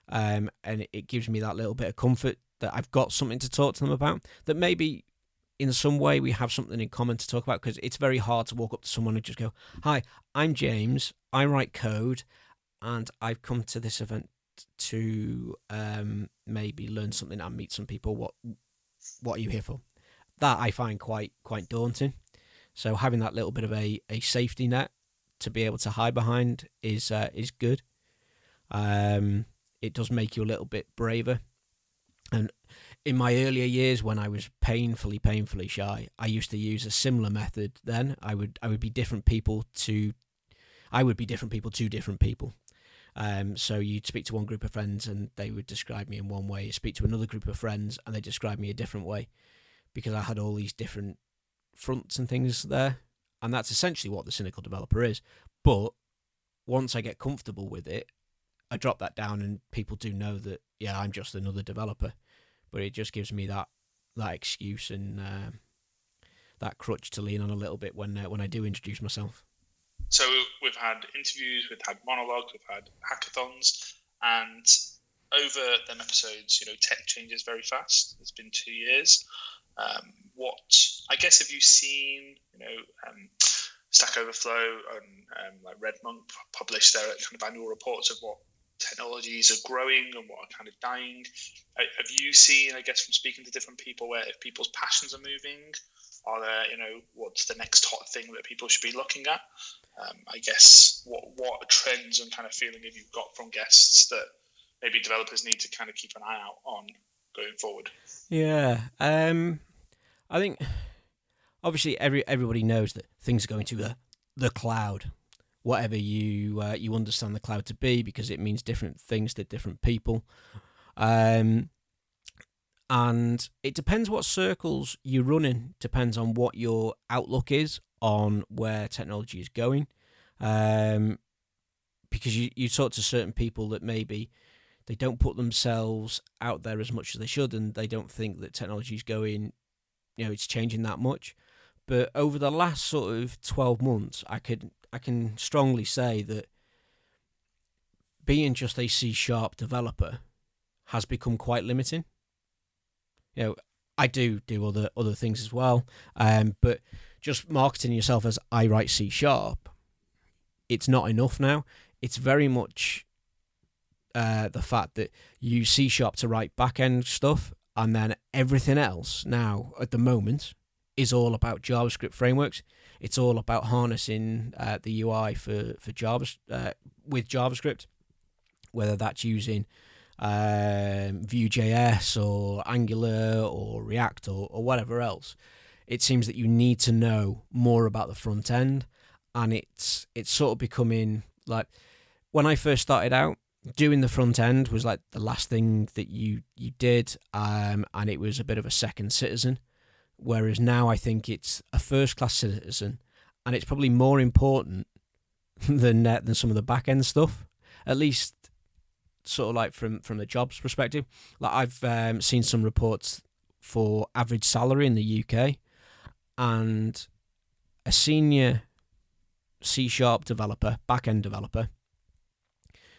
And it gives me that little bit of comfort that I've got something to talk to them about, that maybe in some way we have something in common to talk about, because it's very hard to walk up to someone and just go, hi, I'm James, I write code, and I've come to this event to maybe learn something and meet some people. What are you here for? That I find quite daunting. So having that little bit of a safety net to be able to hide behind is good. It does make you a little bit braver. And in my earlier years, when I was painfully shy, I used to use a similar method. Then I would be different people to different people. So you'd speak to one group of friends and they would describe me in one way. You speak to another group of friends and they describe me a different way, because I had all these different fronts and things there. And that's essentially what the Cynical Developer is. But once I get comfortable with it, I drop that down and people do know that, yeah, I'm just another developer. But it just gives me that excuse and that crutch to lean on a little bit when I do introduce myself. So we've had interviews, we've had monologues, we've had hackathons, and over them episodes, tech changes very fast. It's been 2 years. What, I guess, have you seen, Stack Overflow and like Redmonk publish their kind of annual reports of what technologies are growing and what are kind of dying? Have you seen, I guess, from speaking to different people, where if people's passions are moving, are there, what's the next hot thing that people should be looking at? I guess, what trends and kind of feeling have you got from guests that maybe developers need to kind of keep an eye out on going forward? Yeah, I think obviously everybody knows that things are going to the cloud, whatever you understand the cloud to be, because it means different things to different people. And it depends what circles you run in, depends on what your outlook is on where technology is going. Because you talk to certain people that maybe they don't put themselves out there as much as they should, and they don't think that technology is going, it's changing that much. But over the last sort of 12 months, I can strongly say that being just a C# developer has become quite limiting. I do other things as well, but just marketing yourself as I write C#, it's not enough now. It's very much the fact that you use C# to write back-end stuff, and then everything else now, at the moment, is all about JavaScript frameworks. It's all about harnessing the UI for Java with JavaScript, whether that's using Vue.js or Angular or React or whatever else. It seems that you need to know more about the front end, and it's sort of becoming like, when I first started out, doing the front end was like the last thing that you did, and it was a bit of a second citizen. Whereas now I think it's a first-class citizen, and it's probably more important than some of the back-end stuff, at least sort of like from the jobs perspective. Like I've seen some reports for average salary in the UK, and a senior C# developer, back-end developer,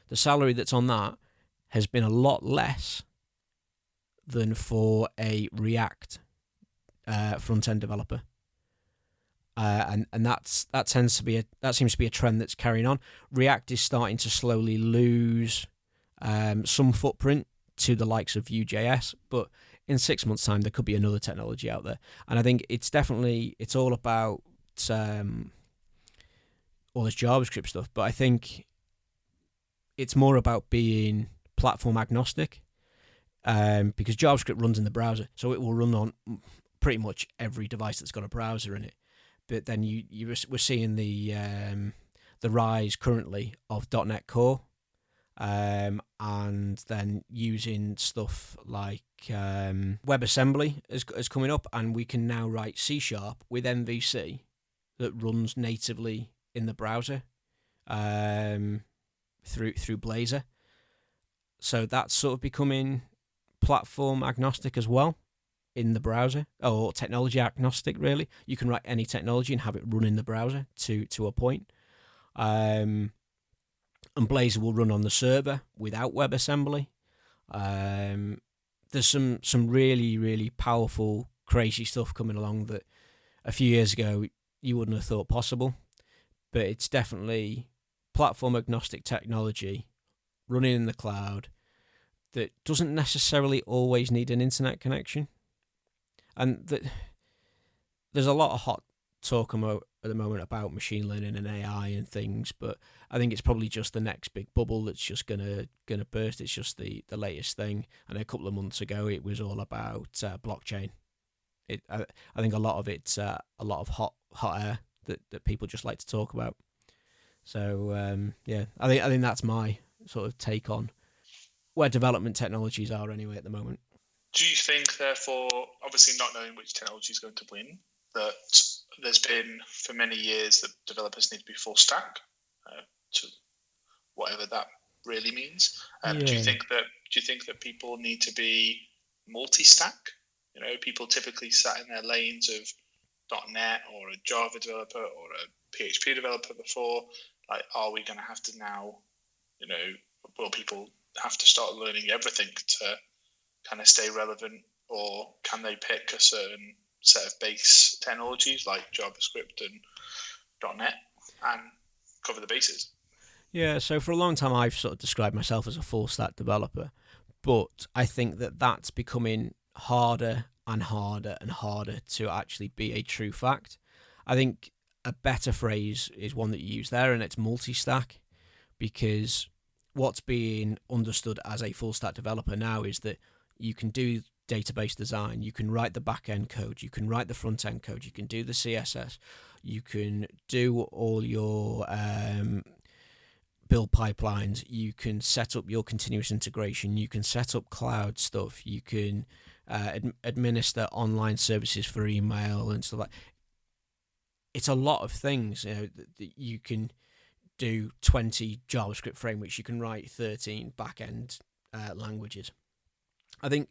the salary that's on that has been a lot less than for a React front-end developer. And that seems to be a trend that's carrying on. React is starting to slowly lose some footprint to the likes of Vue.js, but in 6 months' time there could be another technology out there. And I think it's all about all this JavaScript stuff, but I think it's more about being platform agnostic, because JavaScript runs in the browser, so it will run on pretty much every device that's got a browser in it. But then we're seeing the rise currently of .NET Core, and then using stuff like WebAssembly is coming up, and we can now write C# with MVC that runs natively in the browser through Blazor. So that's sort of becoming platform agnostic as well in the browser, or technology agnostic, really. You can write any technology and have it run in the browser to a point. And Blazor will run on the server without WebAssembly. There's some really, really powerful, crazy stuff coming along that a few years ago you wouldn't have thought possible. But it's definitely platform agnostic technology running in the cloud that doesn't necessarily always need an internet connection. And there's a lot of hot talk at the moment about machine learning and AI and things, but I think it's probably just the next big bubble that's just gonna burst. It's just the latest thing. And a couple of months ago, it was all about blockchain. I think a lot of it's a lot of hot air that people just like to talk about. So yeah, I think that's my sort of take on where development technologies are anyway at the moment. Do you think, therefore, obviously not knowing which technology is going to win, that there's been for many years that developers need to be full stack, to whatever that really means? Yeah. Do you think that people need to be multi-stack? You know, people typically sat in their lanes of .NET or a Java developer or a PHP developer before. Like, are we going to have to now, you know, will people have to start learning everything to kind of stay relevant, or can they pick a certain set of base technologies like JavaScript and .NET and cover the bases? Yeah, so for a long time I've sort of described myself as a full stack developer, but I think that that's becoming harder and harder and harder to actually be a true fact. I think a better phrase is one that you use there, and it's multi-stack, because what's being understood as a full stack developer now is that you can do database design, you can write the back-end code, you can write the front-end code, you can do the CSS, you can do all your build pipelines, you can set up your continuous integration, you can set up cloud stuff, you can administer online services for email and stuff like that. It's a lot of things, you know, that you can do 20 JavaScript frameworks, you can write 13 back-end languages. I think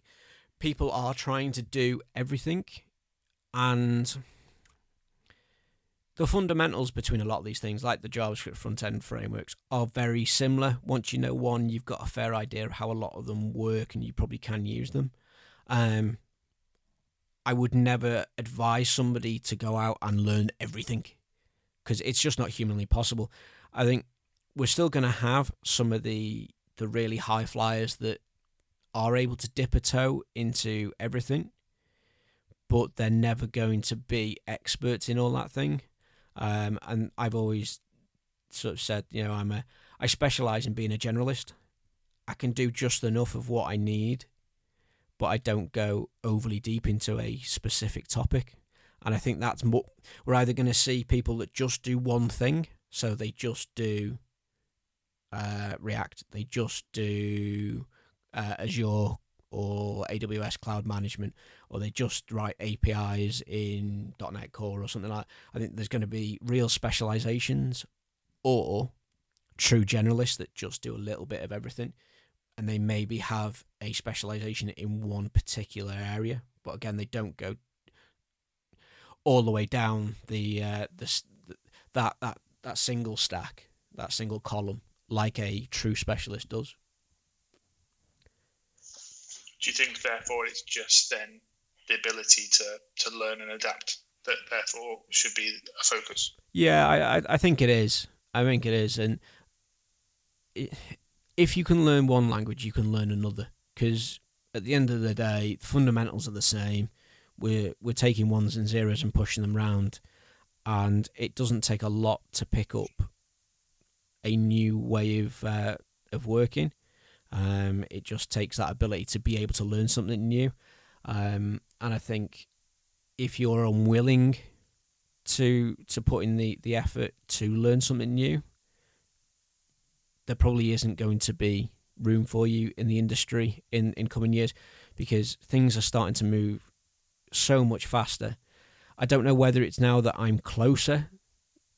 people are trying to do everything, and the fundamentals between a lot of these things, like the JavaScript front-end frameworks, are very similar. Once you know one, you've got a fair idea of how a lot of them work, and you probably can use them. I would never advise somebody to go out and learn everything, because it's just not humanly possible. I think we're still going to have some of the really high flyers that are able to dip a toe into everything, but they're never going to be experts in all that thing. And I've always sort of said, you know, I specialize in being a generalist. I can do just enough of what I need, but I don't go overly deep into a specific topic. And I think that's what we're either going to see people that just do one thing, so they just do React. They just do Azure or AWS cloud management, or they just write APIs in .NET Core or something like that. I think there's going to be real specializations or true generalists that just do a little bit of everything, and they maybe have a specialization in one particular area, but again, they don't go all the way down that single stack, that single column, like a true specialist does. Do you think, therefore, it's just then the ability to learn and adapt that, therefore, should be a focus? Yeah, I think it is. I think it is, and if you can learn one language, you can learn another. Because at the end of the day, the fundamentals are the same. We're taking ones and zeros and pushing them around, and it doesn't take a lot to pick up a new way of working. It just takes that ability to be able to learn something new. And I think if you're unwilling to put in the effort to learn something new, there probably isn't going to be room for you in the industry in coming years, because things are starting to move so much faster. I don't know whether it's now that I'm closer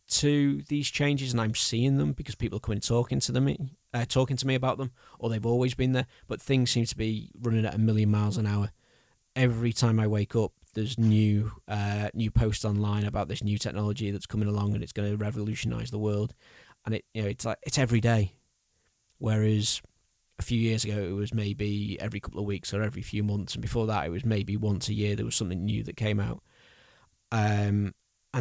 to these changes and I'm seeing them because people are coming talking to me about them, or they've always been there, but things seem to be running at 1,000,000 miles an hour. Every time I wake up, there's new posts online about this new technology that's coming along and it's going to revolutionize the world, and it's every day. Whereas a few years ago it was maybe every couple of weeks or every few months, and before that it was maybe once a year there was something new that came out. And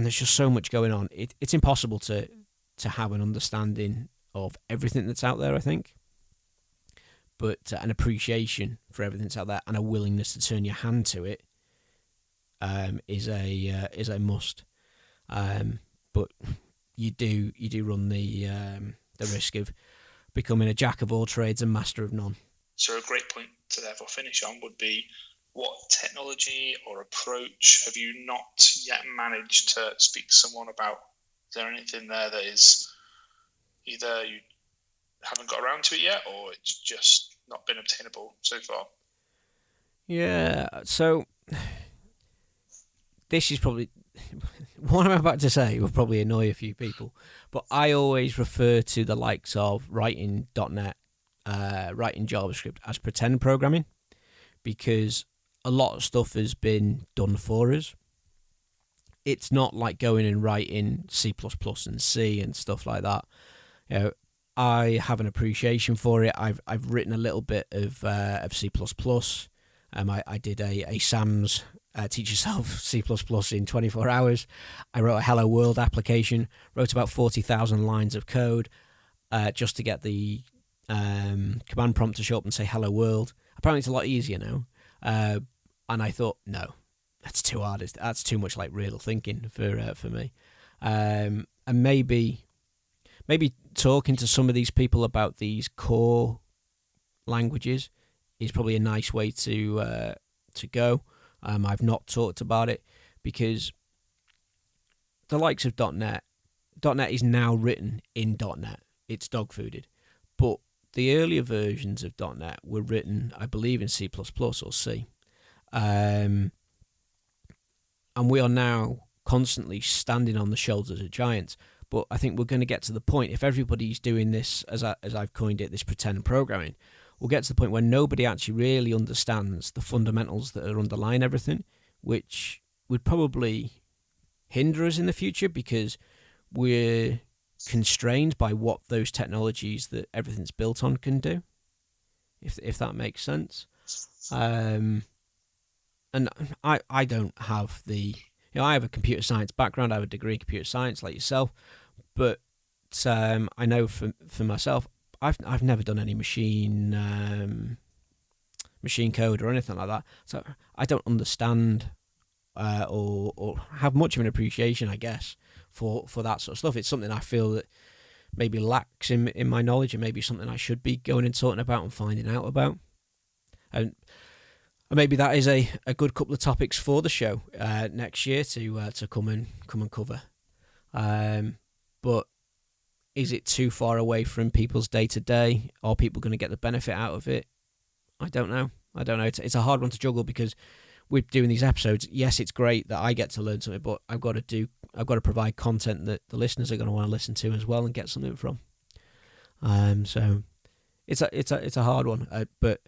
there's just so much going on. It's impossible to have an understanding of everything that's out there, I think. But an appreciation for everything that's out there and a willingness to turn your hand to it is a must. But you do run the risk of becoming a jack of all trades and master of none. So a great point to therefore finish on would be, what technology or approach have you not yet managed to speak to someone about? Is there anything there that is either you haven't got around to it yet, or it's just not been obtainable so far? Yeah, so this is probably what I'm about to say will probably annoy a few people, but I always refer to the likes of writing .NET, writing JavaScript as pretend programming, because a lot of stuff has been done for us. It's not like going and writing C++ and C and stuff like that. I have an appreciation for it. I've written a little bit of C++. I did a SAMS teach yourself C++ in 24 hours. I wrote a Hello World application, wrote about 40,000 lines of code just to get the command prompt to show up and say Hello World. Apparently it's a lot easier now. And I thought, no, that's too hard. That's too much like real thinking for me. And maybe talking to some of these people about these core languages is probably a nice way to go. I've not talked about it because the likes of .NET is now written in .NET. It's dog-fooded. But the earlier versions of .NET were written, I believe, in C++ or C. And we are now constantly standing on the shoulders of giants. But I think we're going to get to the point, if everybody's doing this, as I've coined it, this pretend programming, we'll get to the point where nobody actually really understands the fundamentals that are underlying everything, which would probably hinder us in the future because we're constrained by what those technologies that everything's built on can do, if that makes sense. And I don't have I have a computer science background. I have a degree in computer science like yourself, but I know for myself, I've never done any machine code or anything like that, so I don't understand or have much of an appreciation, I guess, for that sort of stuff. It's something I feel that maybe lacks in my knowledge, and maybe something I should be going and talking about and finding out about. And maybe that is a good couple of topics for the show next year to come and cover. But is it too far away from people's day-to-day? Are people going to get the benefit out of it? I don't know. It's a hard one to juggle, because we're doing these episodes. Yes, it's great that I get to learn something, but I've got to provide content that the listeners are going to want to listen to as well and get something from. So it's a hard one. But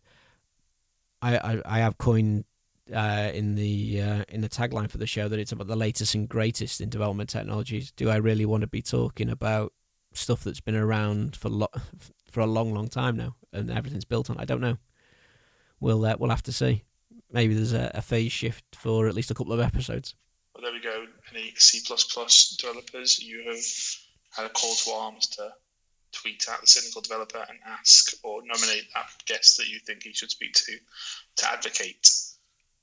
I have coined in the tagline for the show that it's about the latest and greatest in development technologies. Do I really want to be talking about stuff that's been around for a long time now and everything's built on? I don't know. We'll have to see. Maybe there's a phase shift for at least a couple of episodes. Well, there we go. Any C++ developers, you have had a call to arms to tweet at the Cynical Developer and ask or nominate that guest that you think he should speak to advocate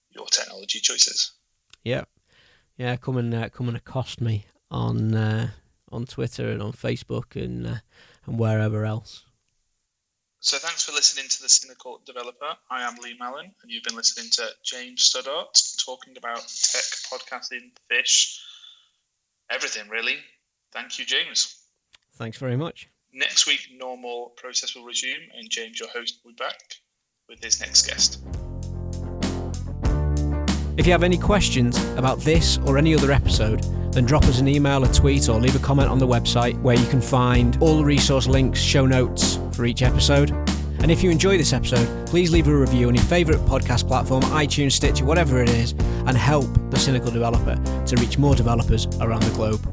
your technology choices. Yeah. Come and accost me on Twitter and on Facebook and wherever else. So thanks for listening to The Cynical Developer. I am Lee Mallon, and you've been listening to James Studdart talking about tech, podcasting, fish, everything really. Thank you, James. Thanks very much. Next week, normal process will resume, and James, your host, will be back with his next guest. If you have any questions about this or any other episode, then drop us an email, a tweet, or leave a comment on the website, where you can find all the resource links, show notes for each episode. And if you enjoy this episode, please leave a review on your favourite podcast platform, iTunes, Stitcher, whatever it is, and help The Cynical Developer to reach more developers around the globe.